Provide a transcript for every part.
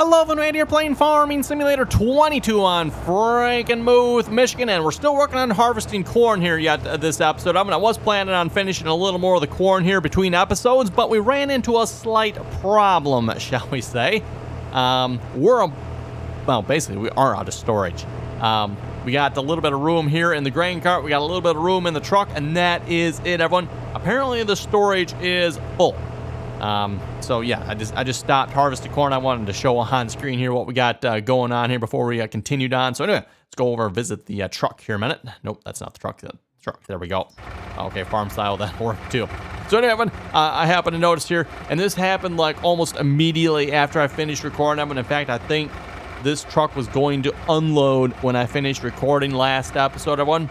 Hello, everyone, here playing Farming Simulator 22 on Frankenmuth, Michigan, and we're still working on harvesting corn here yet this episode. I was planning on finishing a little more of the corn here between episodes, but we ran into a slight problem, shall we say. Basically, we are out of storage. We got a little bit of room here in the grain cart, we got a little bit of room in the truck, and that is it, everyone. Apparently, the storage is full. So yeah, I just stopped harvesting corn. I wanted to show on screen here what we got going on here before we continued on. So anyway, let's go over and visit the truck here a minute. Nope, that's not the truck. The truck. There we go. Okay, farm style, that worked too. So anyway, I happened to notice here, and this happened like almost immediately after I finished recording them. And in fact, I think this truck was going to unload when I finished recording last episode, everyone.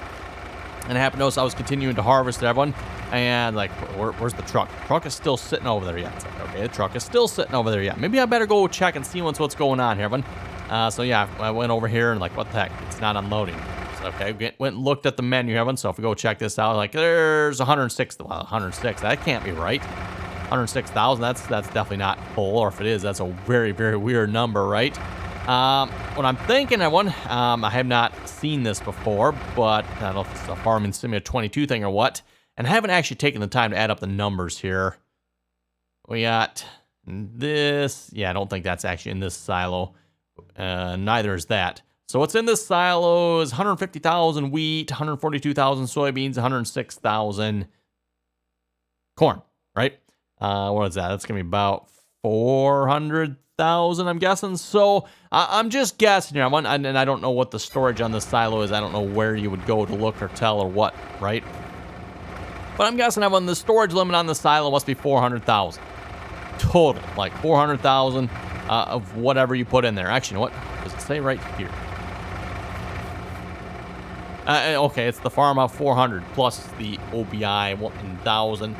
And I happened to notice I was continuing to harvest, everyone. And like, where's the truck? The truck is still sitting over there yet. It's like, okay, the truck is still sitting over there yet. Maybe I better go check and see what's going on here, everyone. So yeah, I went over here and like, what the heck? It's not unloading. So, okay, went and looked at the menu, everyone. So if we go check this out, like there's 106. Well, 106. That can't be right. 106,000. That's definitely not full. Or if it is, that's a very, very weird number, right? What I'm thinking, everyone, I have not seen this before, but I don't know if it's a Farming Simulator 22 thing or what. And I haven't actually taken the time to add up the numbers here. We got this. Yeah, I don't think that's actually in this silo. Neither is that. So what's in this silo is 150,000 wheat, 142,000 soybeans, 106,000 corn, right? What is that? That's going to be about 400,000, I'm guessing. So I'm just guessing here. And I don't know what the storage on this silo is. I don't know where you would go to look or tell or what, right? But I'm guessing the storage limit on the silo must be 400,000 total, like 400,000 of whatever you put in there. Actually, you know what? Does it say right here? Okay, it's the Pharma 400 plus the OBI 1,000.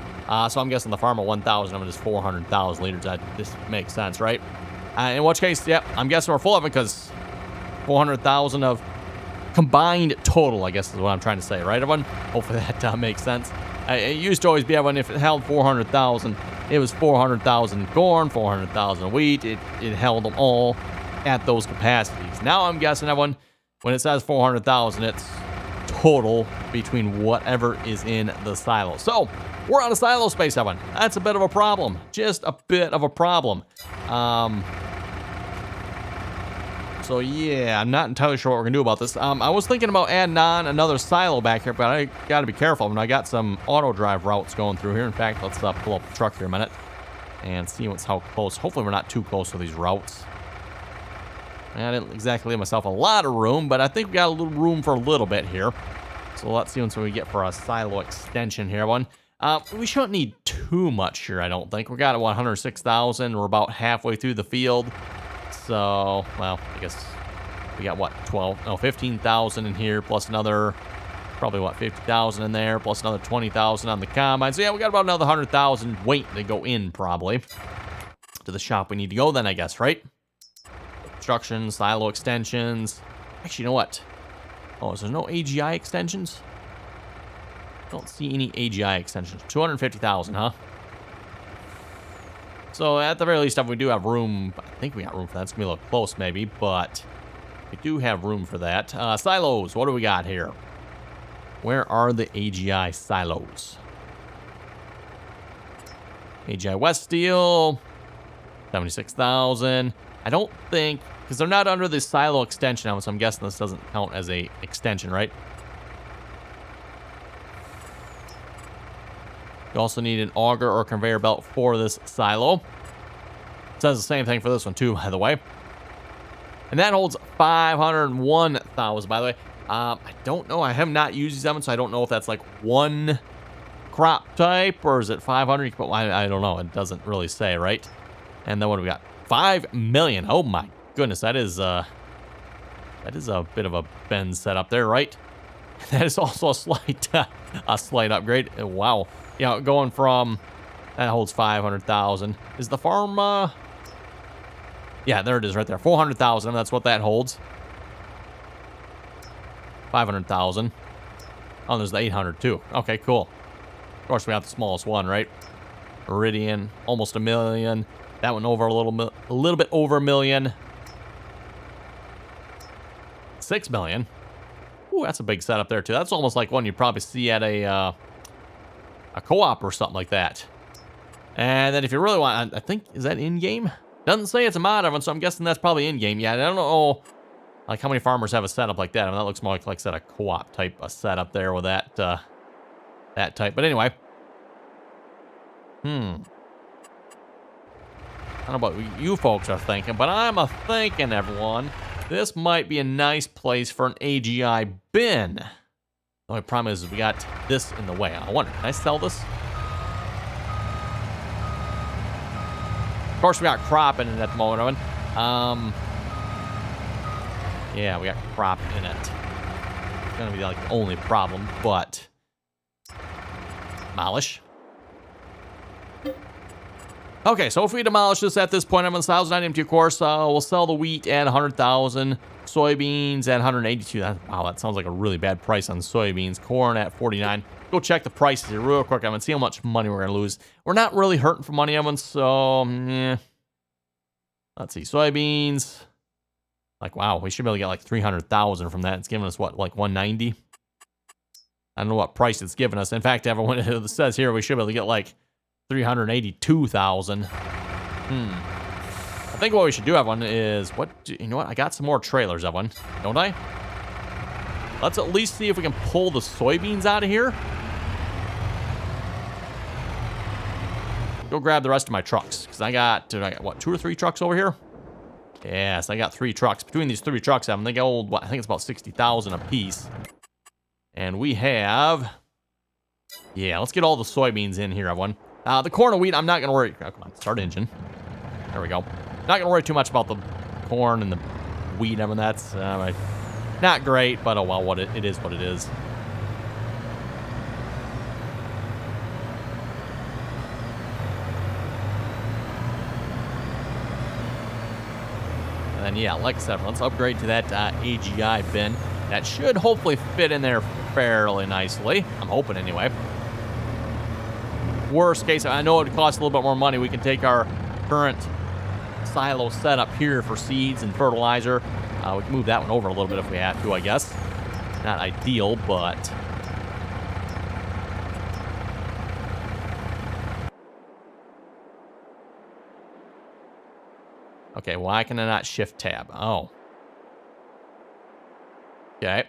So I'm guessing the Pharma 1,000 of it is 400,000 liters. This makes sense, right? In which case, yep, I'm guessing we're full of it because 400,000 of combined total, I guess is what I'm trying to say, right, everyone? Hopefully that makes sense. It used to always be, everyone, if it held 400,000, it was 400,000 corn, 400,000 wheat. It held them all at those capacities. Now I'm guessing, everyone, when it says 400,000, it's total between whatever is in the silo. So we're out of silo space, everyone. That's a bit of a problem. Just a bit of a problem. So yeah, I'm not entirely sure what we're gonna do about this. I was thinking about adding on another silo back here, but I gotta be careful. I got some auto drive routes going through here. In fact, let's pull up the truck here a minute and see how close. Hopefully we're not too close to these routes. I didn't exactly leave myself a lot of room, but I think we got a little room for a little bit here. So let's see what we get for a silo extension here, one. We shouldn't need too much here, I don't think. We got 106,000. We're about halfway through the field. So, well, I guess we got what, 15,000 in here, plus another, probably what, 50,000 in there, plus another 20,000 on the combine. So yeah, we got about another 100,000 waiting to go in, probably, to the shop we need to go then, I guess, right? Construction, silo extensions. Actually, you know what? Oh, is there no AGI extensions? Don't see any AGI extensions. 250,000, huh? So at the very least, we do have room. I think we got room for that. It's going to be a little close maybe, but we do have room for that. Silos, what do we got here? Where are the AGI silos? AGI West Steel, 76,000. I don't think, because they're not under the silo extension, so I'm guessing this doesn't count as a extension, right? You also need an auger or conveyor belt for this silo. It says the same thing for this one too, by the way. And that holds 501,000, by the way. I don't know. I have not used these ovens, so I don't know if that's like one crop type or is it 500? But I don't know. It doesn't really say, right? And then what do we got? 5 million. Oh my goodness, that is a bit of a bend setup there, right? That is also a slight upgrade. Wow. Yeah, going from, that holds 500,000. Is the farm, yeah, there it is right there. 400,000, that's what that holds. 500,000. Oh, there's the 800 too. Okay, cool. Of course, we got the smallest one, right? Iridian, almost $1 million. That one over a little bit over $1 million. $6 million. Ooh, that's a big setup there too. That's almost like one you'd probably see at a co-op or something like that. And then if you really want, I think, is that in-game? Doesn't say it's a mod, everyone, so I'm guessing that's probably in-game. Yeah, I don't know, like, how many farmers have a setup like that. I mean, that looks more like I said, a co-op type of setup there with that, that type. But anyway. I don't know what you folks are thinking, but I'm a-thinking, everyone. This might be a nice place for an AGI bin. The only problem is we got this in the way. I wonder, can I sell this? Of course, we got crop in it at the moment, everyone. Yeah, we got crop in it. It's gonna be like the only problem, but demolish. Okay, so if we demolish this at this point, I'm on 1,090 MT, of course. We'll sell the wheat at 100,000, soybeans at 182. Wow, that sounds like a really bad price on soybeans. Corn at 49. Go check the prices here real quick. I'm gonna see how much money we're gonna lose. We're not really hurting for money, everyone. So, yeah. Let's see, soybeans. Like, wow, we should be able to get like 300,000 from that. It's giving us what, like 190? I don't know what price it's giving us. In fact, everyone, it says here we should be able to get like 382,000. I think what we should do, everyone, is you know what? I got some more trailers, everyone, don't I? Let's at least see if we can pull the soybeans out of here. Go grab the rest of my trucks, because I got what, 2 or 3 trucks over here? Yes, I got 3 trucks. Between these 3 trucks, I think I think it's about 60,000 a piece. And we have, yeah, let's get all the soybeans in here, everyone. The corn and wheat, I'm not gonna worry. Oh, come on, start engine. There we go. Not gonna worry too much about the corn and the wheat. I mean, that's not great, but oh well, it is what it is. And then, yeah, like I said, let's upgrade to that AGI bin. That should hopefully fit in there fairly nicely. I'm hoping anyway. Worst case, I know it would cost a little bit more money. We can take our current silo setup here for seeds and fertilizer. We can move that one over a little bit if we have to, I guess. Not ideal, but... Okay, why can I not shift tab? Oh. Okay.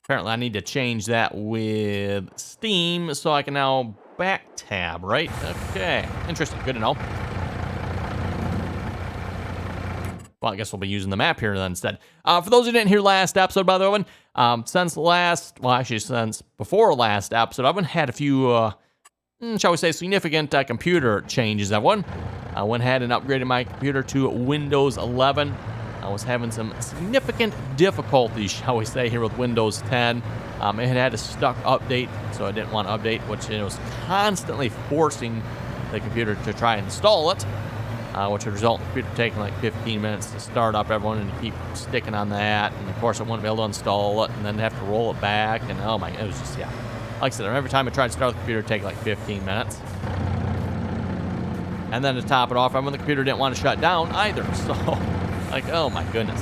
Apparently I need to change that with Steam so I can now back tab, right? Okay, interesting, good to know. Well, I guess we'll be using the map here then instead. For those who didn't hear last episode, by the way, since before last episode, I've had a few, shall we say, significant computer changes, everyone. I went ahead and upgraded my computer to Windows 11. I was having some significant difficulties, shall we say, here with Windows 10. It had a stuck update, so I didn't want to update, which it was constantly forcing the computer to try and install it, which would result in the computer taking like 15 minutes to start up, everyone, and keep sticking on that. And of course, I wouldn't be able to install it, and then have to roll it back. And oh my, it was just, yeah. Like I said, every time I tried to start the computer, it'd take like 15 minutes. And then to top it off, the computer didn't want to shut down either. So, like, oh my goodness.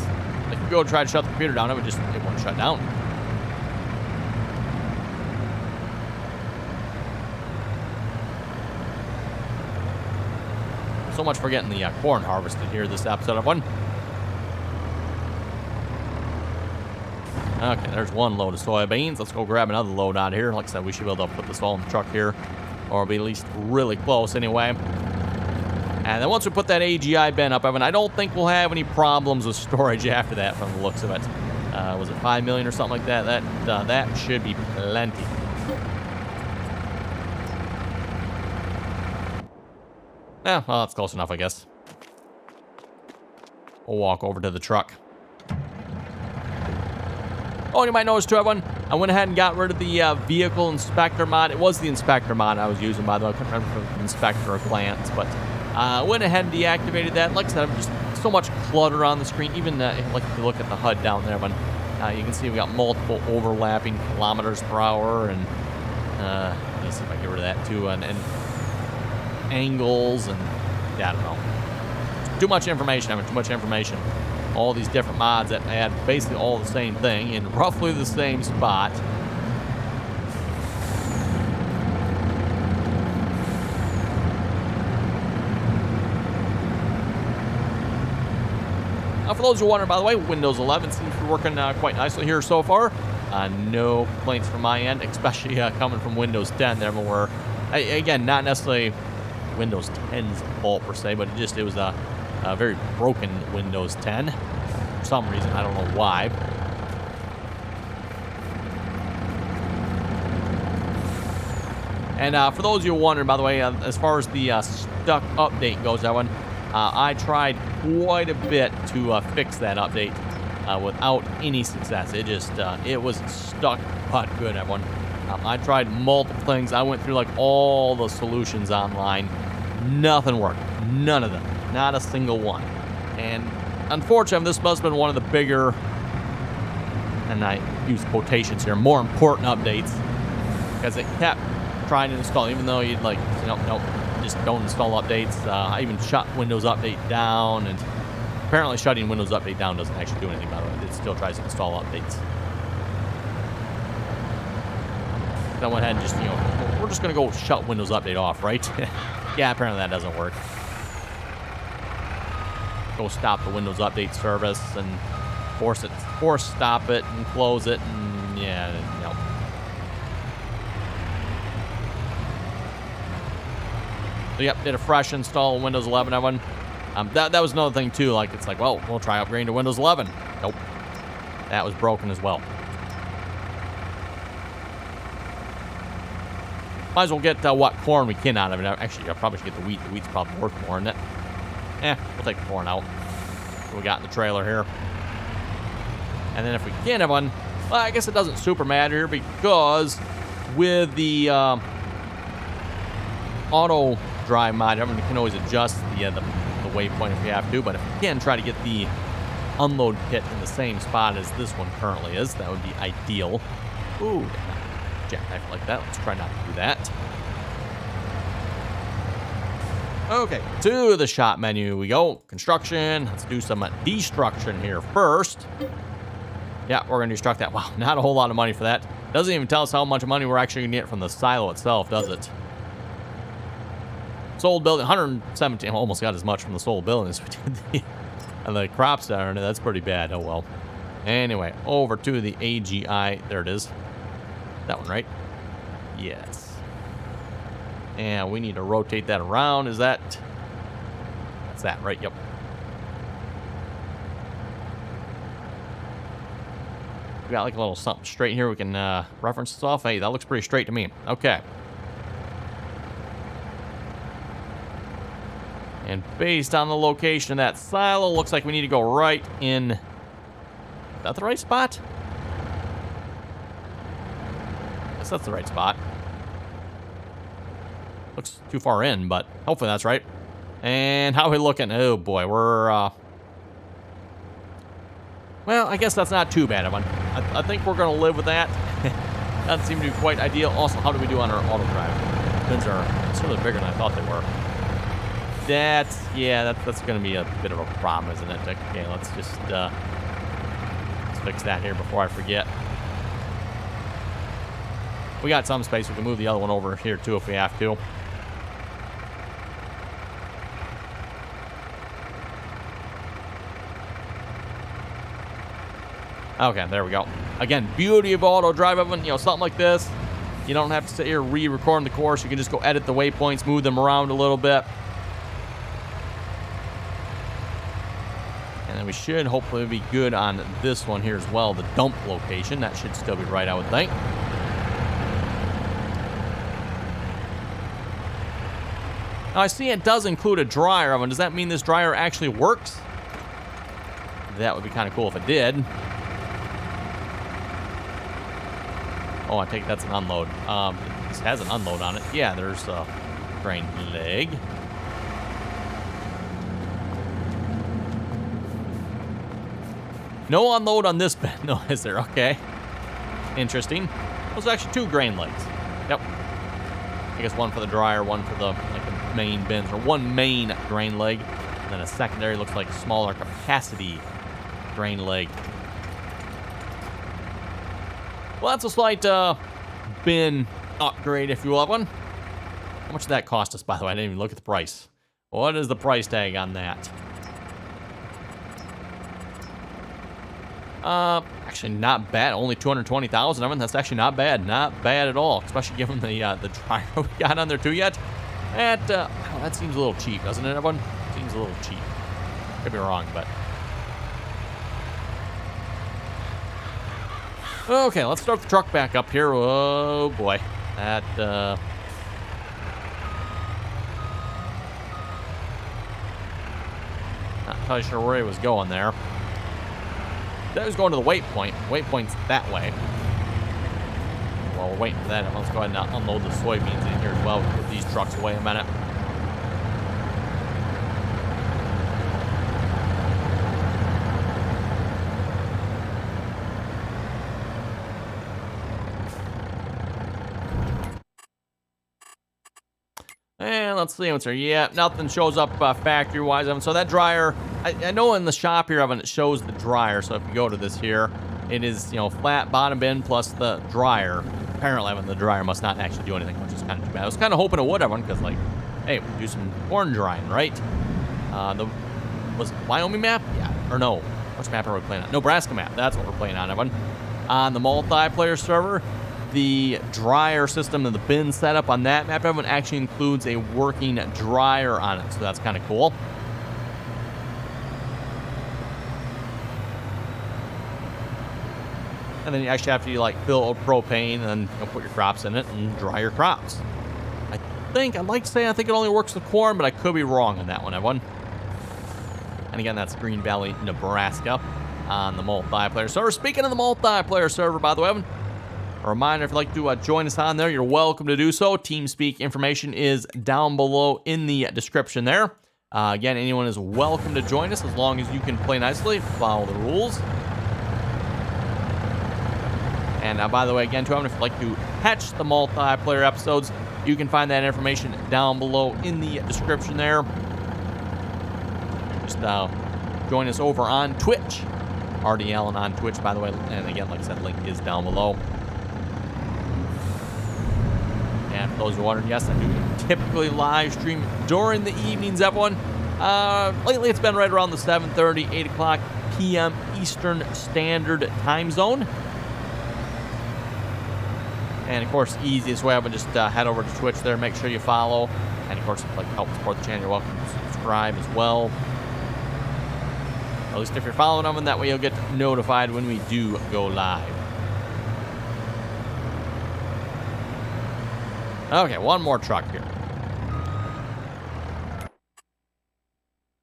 Like, you go try to shut the computer down, it wouldn't shut down. So much for getting the corn harvested here this episode of one. Okay, there's one load of soybeans. Let's go grab another load out of here. Like I said, we should be able to put this all in the truck here, or be at least really close anyway. And then once we put that AGI bin up, I don't think we'll have any problems with storage after that from the looks of it. Was it 5 million or something like that? That should be plenty. Yeah, well, that's close enough, I guess. We'll walk over to the truck. Oh, you might notice too, everyone, I went ahead and got rid of the vehicle inspector mod. It was the inspector mod I was using, by the way. I couldn't remember if it was inspector or glance, but I went ahead and deactivated that. Like I said, I'm just so much clutter on the screen. Even like if you look at the HUD down there, everyone, you can see we got multiple overlapping kilometers per hour, and let me see if I get rid of that too. And angles, and yeah, I don't know. Too much information. I mean, too much information. All these different mods that add basically all the same thing in roughly the same spot. For those who are wondering, by the way, Windows 11 seems to be working quite nicely here so far. No complaints from my end, especially coming from Windows 10 there, where, again, not necessarily Windows 10's fault per se, but it was a very broken Windows 10 for some reason. I don't know why. And for those of you wondering, by the way, as far as the stuck update goes, that one, I tried quite a bit to fix that update without any success. It was stuck but good, everyone. I tried multiple things. I went through like all the solutions online. Nothing worked. None of them. Not a single one. And unfortunately, this must have been one of the bigger, and I use quotations here, more important updates, because it kept trying to install, even though you'd like, nope, just don't install updates. I even shut Windows Update down, and apparently shutting Windows Update down doesn't actually do anything, by the way. It still tries to install updates. I went ahead and just, we're just going to go shut Windows Update off, right? Yeah, apparently that doesn't work. Go stop the Windows Update service and force stop it and close it, and yeah, no. So yep, did a fresh install of Windows 11. Everyone. That was another thing too. Like, it's like, well, we'll try upgrading to Windows 11. Nope, that was broken as well. Might as well get what corn we can out of it. Actually, I probably should get the wheat. The wheat's probably worth more, isn't it? We'll take the corn out. What we got in the trailer here. And then if we can have one, well, I guess it doesn't super matter here, because with the auto drive mod, I mean, you can always adjust the waypoint if you have to, but if you can, try to get the unload pit in the same spot as this one currently is. That would be ideal. Ooh, jackknife like that. Let's try not to do that. Okay, to the shop menu we go. Construction. Let's do some destruction here first. Yeah, we're going to destruct that. Wow, not a whole lot of money for that. Doesn't even tell us how much money we're actually going to get from the silo itself, does it? Sold building, 117. Almost got as much from the sold building as we did the crops down there. That's pretty bad. Oh, well. Anyway, over to the AGI. There it is. That one, right? Yes. And we need to rotate that around. Is that... That's that, right? Yep. We got like a little something straight here we can reference this off. Hey, that looks pretty straight to me. Okay. And based on the location of that silo, looks like we need to go right in... Is that the right spot? I guess that's the right spot. Looks too far in, but hopefully that's right. And how are we looking? Oh boy, we're... Well, I guess that's not too bad, everyone. I think we're going to live with that. Doesn't seem to be quite ideal. Also, how do we do on our auto drive? Bins are sort of bigger than I thought they were. That's going to be a bit of a problem, isn't it? Okay, let's just let's fix that here before I forget. We got some space. We can move the other one over here too if we have to. Okay, there we go. Again, beauty of auto drive, something like this. You don't have to sit here re-recording the course. You can just go edit the waypoints, move them around a little bit. And then we should hopefully be good on this one here as well, the dump location. That should still be right, I would think. Now, I see it does include a dryer oven. Does that mean this dryer actually works? That would be kind of cool if it did. Oh, I think that's an unload. This has an unload on it. Yeah, there's a grain leg. No unload on this bed. No, is there? Okay. Interesting. Those are actually 2 grain legs. Yep. I guess one for the dryer, one for the main bins, or one main grain leg, and then a secondary looks like smaller capacity grain leg. Well, that's a slight bin upgrade, if you will, one. How much did that cost us, by the way? I didn't even look at the price. What is the price tag on that? Actually not bad. Only 220,000. I mean, that's actually not bad. Not bad at all, especially given the dryer we got on there too yet. That seems a little cheap, doesn't it, everyone? Seems a little cheap. Could be wrong, but... Okay, let's start the truck back up here. Oh, boy. That, not entirely sure where he was going there. That was going to the waypoint. Waypoint's that way. Well, we're waiting for that. Let's go ahead and unload the soybeans in here as well. We'll put these trucks away a minute. And let's see what's here. Yeah, nothing shows up factory-wise. So that dryer, I know in the shop here, Evan, it shows the dryer. So if you go to this here, it is, flat bottom bin plus the dryer. Apparently, Evan, the dryer must not actually do anything, which is kind of too bad. I was kind of hoping it would, Evan, because, like, hey, we do some corn drying, right? Was it Wyoming map? Yeah. Or no. Which map are we playing on? Nebraska map. That's what we're playing on, Evan. On the multiplayer server, the dryer system and the bin setup on that map, Evan, actually includes a working dryer on it, so that's kind of cool. And then you actually have to fill propane and then put your crops in it and dry your crops. I'd like to say I think it only works with corn, but I could be wrong on that one, everyone. And again, that's Green Valley, Nebraska on the multiplayer server. Speaking of the multiplayer server, by the way, Evan, a reminder, if you'd like to join us on there, you're welcome to do so. Teamspeak information is down below in the description there. Again, anyone is welcome to join us as long as you can play nicely, follow the rules. And by the way, again, too, if you'd like to catch the multiplayer episodes, you can find that information down below in the description there. Just join us over on Twitch. RDAllen on Twitch, by the way. And again, like I said, link is down below. And for those who are wondering, yes, I do typically live stream during the evenings, everyone. Lately, it's been right around the 7:30, 8 o'clock p.m. Eastern Standard Time Zone. And, of course, easiest way, I would just head over to Twitch there, make sure you follow. And, of course, if you'd like to help support the channel, you're welcome to subscribe as well. At least if you're following them, and that way you'll get notified when we do go live. Okay, one more truck here.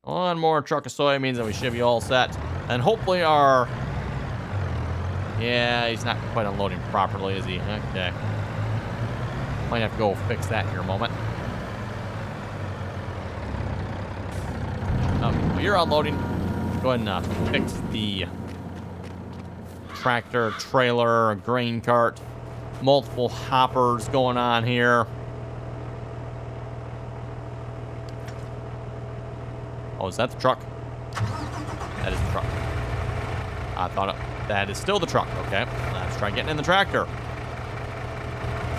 One more truck of soybeans, and we should be all set. And hopefully our... Yeah, he's not quite unloading properly, is he? Okay. Might have to go fix that here a moment. Okay, well, you're unloading. Go ahead and fix the tractor, trailer, grain cart. Multiple hoppers going on here. Oh, is that the truck? That is the truck. I thought it... That is still the truck. Okay, let's try getting in the tractor.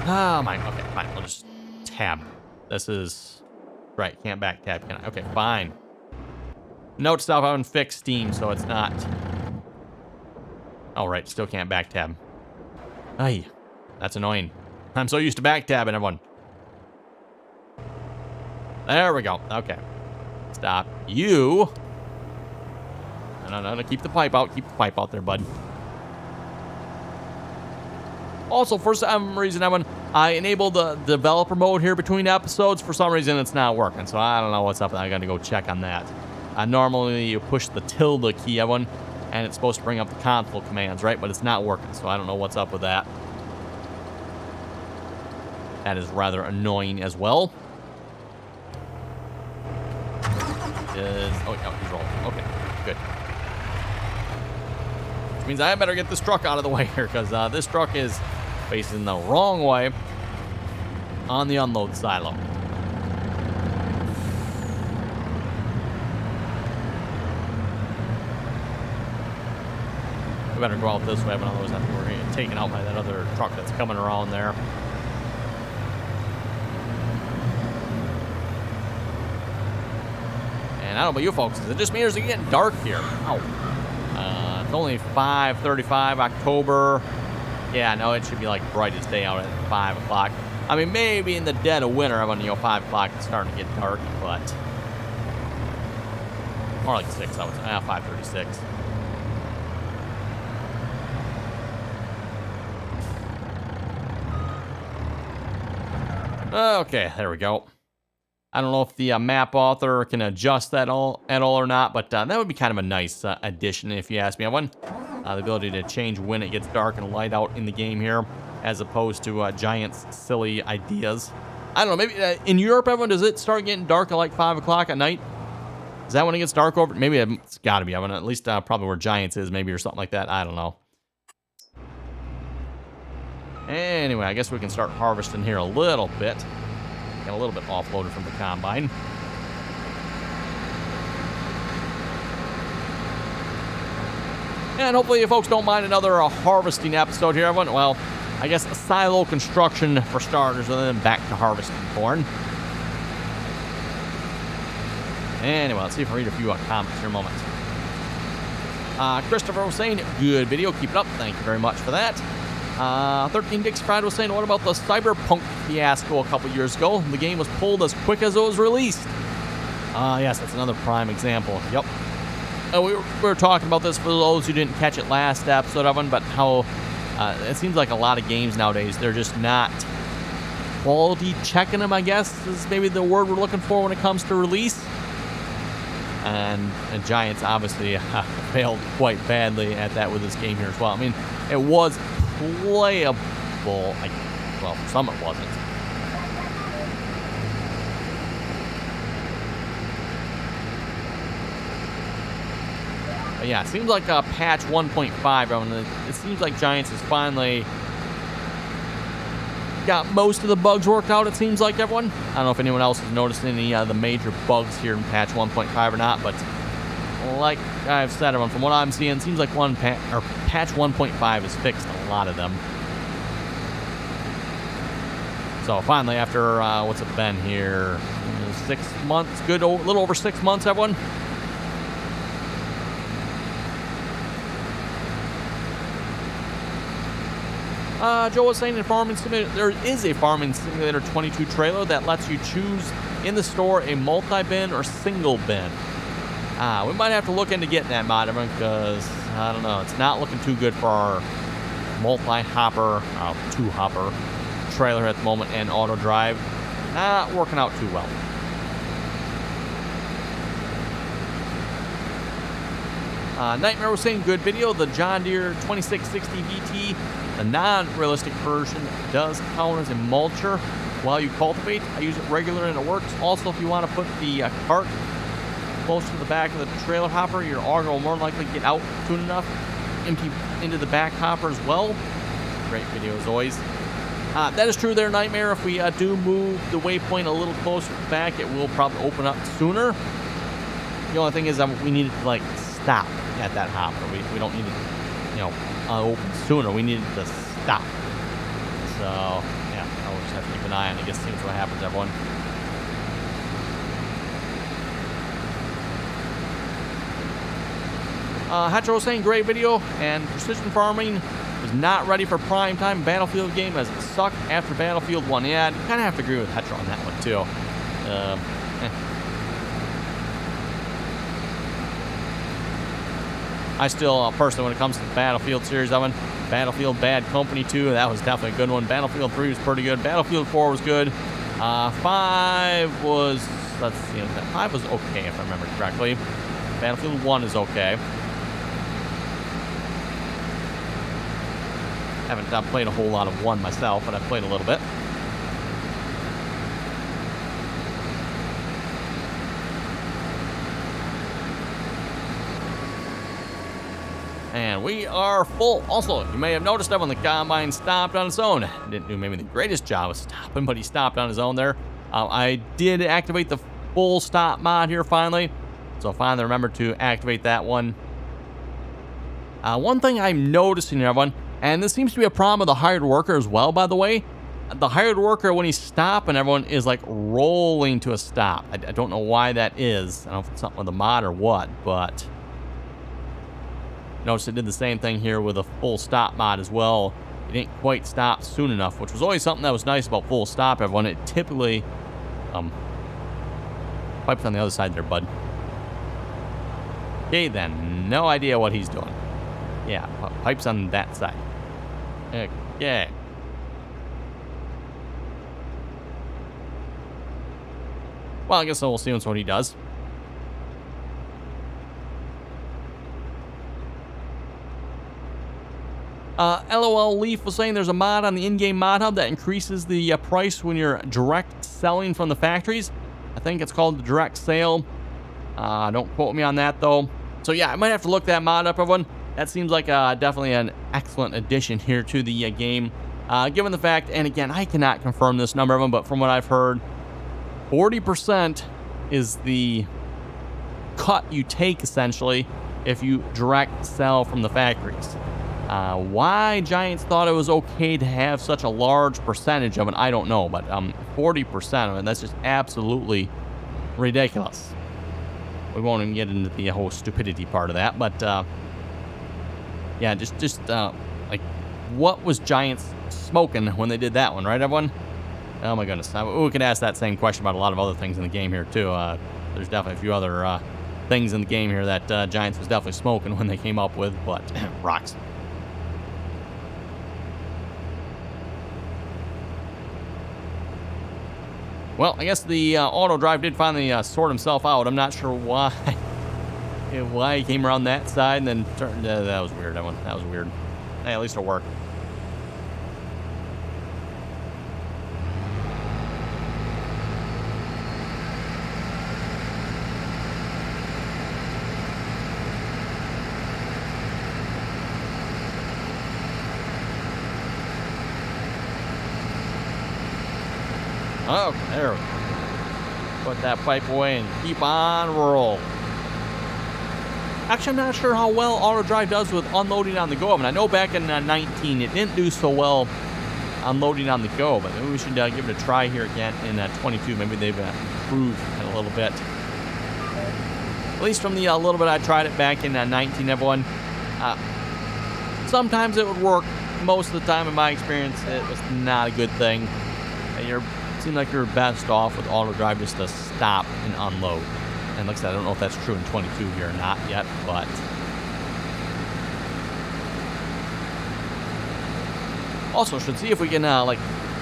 Oh, my. Okay, fine. We'll just tab. This is... Right, can't back tab, can I? Okay, fine. Note stuff, I haven't fixed Steam, so it's not... Oh, right, still can't back tab. Ay, that's annoying. I'm so used to back tabbing, everyone. There we go. Okay. Stop. You... No, keep the pipe out. Keep the pipe out there, bud. Also, for some reason, I enabled the developer mode here between episodes. For some reason, it's not working, so I don't know what's up. I got to go check on that. Normally, you push the tilde key, and it's supposed to bring up the console commands, right? But it's not working, so I don't know what's up with that. That is rather annoying as well. Oh, he's rolling. Okay, good. Means I better get this truck out of the way here, because this truck is facing the wrong way on the unload silo. We better go out this way, but otherwise we're going to get taken out by that other truck that's coming around there. And I don't know about you folks, is it just me or is it getting dark here? Ow. It's only 5:35 October. Yeah, no, it should be like brightest day out at 5 o'clock. I mean, maybe in the dead of winter, when, you know, 5 o'clock it's starting to get dark, but more like 6, I would say. 5:36. Okay, there we go. I don't know if the map author can adjust that at all or not, but that would be kind of a nice addition, if you ask me. The ability to change when it gets dark and light out in the game here, as opposed to Giant's silly ideas. I don't know, maybe in Europe, everyone, does it start getting dark at like 5 o'clock at night? Is that when it gets dark over? Maybe it's got to be. At least probably where Giants is, maybe, or something like that. I don't know. Anyway, I guess we can start harvesting here a little bit. Got a little bit offloaded from the combine. And hopefully you folks don't mind another harvesting episode here, everyone. Well, I guess silo construction for starters, and then back to harvesting corn. Anyway, let's see if I read a few comments here in a moment. Christopher was saying, good video, keep it up. Thank you very much for that. 13 Dix Pride was saying, what about the Cyberpunk fiasco a couple years ago? The game was pulled as quick as it was released. Yes, that's another prime example. Yep. We were talking about this for those who didn't catch it last episode of it, but how it seems like a lot of games nowadays, they're just not quality checking them, I guess, is maybe the word we're looking for when it comes to release. And Giants obviously failed quite badly at that with this game here as well. I mean, it was playable. Well, for some it wasn't. But yeah, it seems like patch 1.5. It seems like Giants has finally got most of the bugs worked out, it seems like, everyone. I don't know if anyone else has noticed any of the major bugs here in patch 1.5 or not, but like I've said, everyone, from what I'm seeing, it seems like patch 1.5 has fixed a lot of them. So finally, after, what's it been here? 6 months, a little over 6 months, everyone. Joe was saying in Farming Simulator, there is a Farming Simulator 22 trailer that lets you choose in the store a multi-bin or single bin. We might have to look into getting that mod, because, I don't know, it's not looking too good for our multi-hopper, two-hopper trailer at the moment, and auto drive. Not working out too well. Nightmare was saying, good video. The John Deere 2660 VT, the non-realistic version, does count as a mulcher while you cultivate. I use it regularly and it works. Also, if you want to put the cart close to the back of the trailer hopper, your auger will more likely get out soon enough, empty into the back hopper as well. Great video as always. That is true there, Nightmare. If we do move the waypoint a little closer to the back, it will probably open up sooner. The only thing is we need to, like, stop at that hopper. We don't need to, open sooner. We need it to stop. So, yeah, I'll just have to keep an eye on it. I guess see what happens, everyone. Hetro saying, great video, and Precision Farming is not ready for prime time Battlefield game as it sucked after Battlefield 1. Yeah, I kind of have to agree with Hetro on that one, too. I still, personally, when it comes to the Battlefield series, Battlefield Bad Company 2, that was definitely a good one. Battlefield 3 was pretty good. Battlefield 4 was good. 5 was, let's see, 5 was okay, if I remember correctly. Battlefield 1 is okay. Haven't played a whole lot of 1 myself, but I've played a little bit. And we are full. Also, you may have noticed that when the combine stopped on its own. Didn't do maybe the greatest job of stopping, but he stopped on his own there. I did activate the full stop mod here finally. So finally remembered to activate that one. One thing I'm noticing, everyone, and this seems to be a problem with the hired worker as well, by the way. The hired worker, when he's stopping, everyone is like rolling to a stop. I don't know why that is. I don't know if it's something with the mod or what, but notice it did the same thing here with a full stop mod as well. It didn't quite stop soon enough, which was always something that was nice about full stop, everyone. It typically, pipes on the other side there, bud. Okay, then. No idea what he's doing. Yeah, pipes on that side. Okay. Well, I guess we'll see what he does. LOL Leaf was saying there's a mod on the in-game mod hub that increases the price when you're direct selling from the factories. I think it's called the direct sale. Don't quote me on that, though. So, yeah, I might have to look that mod up, everyone. That seems like definitely an excellent addition here to the game. Given the fact, and again, I cannot confirm this number of them, but from what I've heard, 40% is the cut you take, essentially, if you direct sell from the factories. Why Giants thought it was okay to have such a large percentage of it, I don't know. But 40% of it, that's just absolutely ridiculous. We won't even get into the whole stupidity part of that. But, yeah, just like, what was Giants smoking when they did that one, right, everyone? Oh, my goodness. We could ask that same question about a lot of other things in the game here, too. There's definitely a few other things in the game here that Giants was definitely smoking when they came up with, but rocks. Well, I guess the auto drive did finally sort himself out. I'm not sure why he came around that side and then turned. That was weird. That was weird. Hey, at least it'll work. Oh, there we go. Put that pipe away and keep on roll. Actually, I'm not sure how well auto drive does with unloading on the go. I mean, I know back in 19 it didn't do so well unloading on the go, but maybe we should give it a try here again in 22. Maybe they've improved it a little bit. At least from the little bit I tried it back in 19, everyone. Sometimes it would work. Most of the time, in my experience, it was not a good thing. Seemed like you're best off with auto drive just to stop and unload. And like I said, I don't know if that's true in 22 here or not yet, but also should see if we can like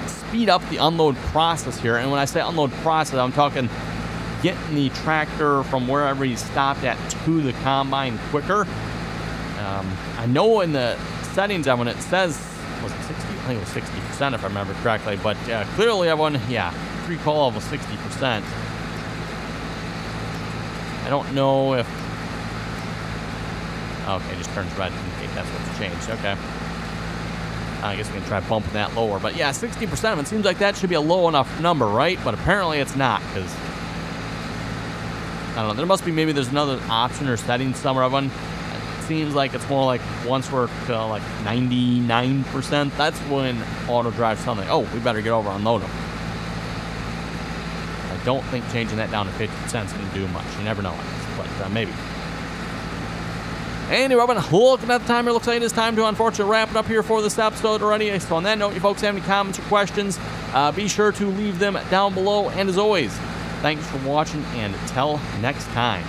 speed up the unload process here. And when I say unload process, I'm talking getting the tractor from wherever you stopped at to the combine quicker. I know in the settings when it says, was it 60? I think it was 60% if I remember correctly, but clearly everyone, recall of a 60%. I don't know if, okay, it just turns red. Okay, that's what's changed. Okay. I guess we can try bumping that lower, but yeah, 60% of it seems like that should be a low enough number, right? But apparently it's not, because I don't know, there must be, maybe there's another option or setting somewhere of one. Seems like it's more like once we're to like 99%, that's when auto drive something. Oh, we better get over and unload them. I don't think changing that down to 50% is going to do much. You never know, but maybe. Anyway, Robin, looking at the timer, looks like it is time to unfortunately wrap it up here for this episode already. So on that note, you folks have any comments or questions, be sure to leave them down below. And as always, thanks for watching, and until next time.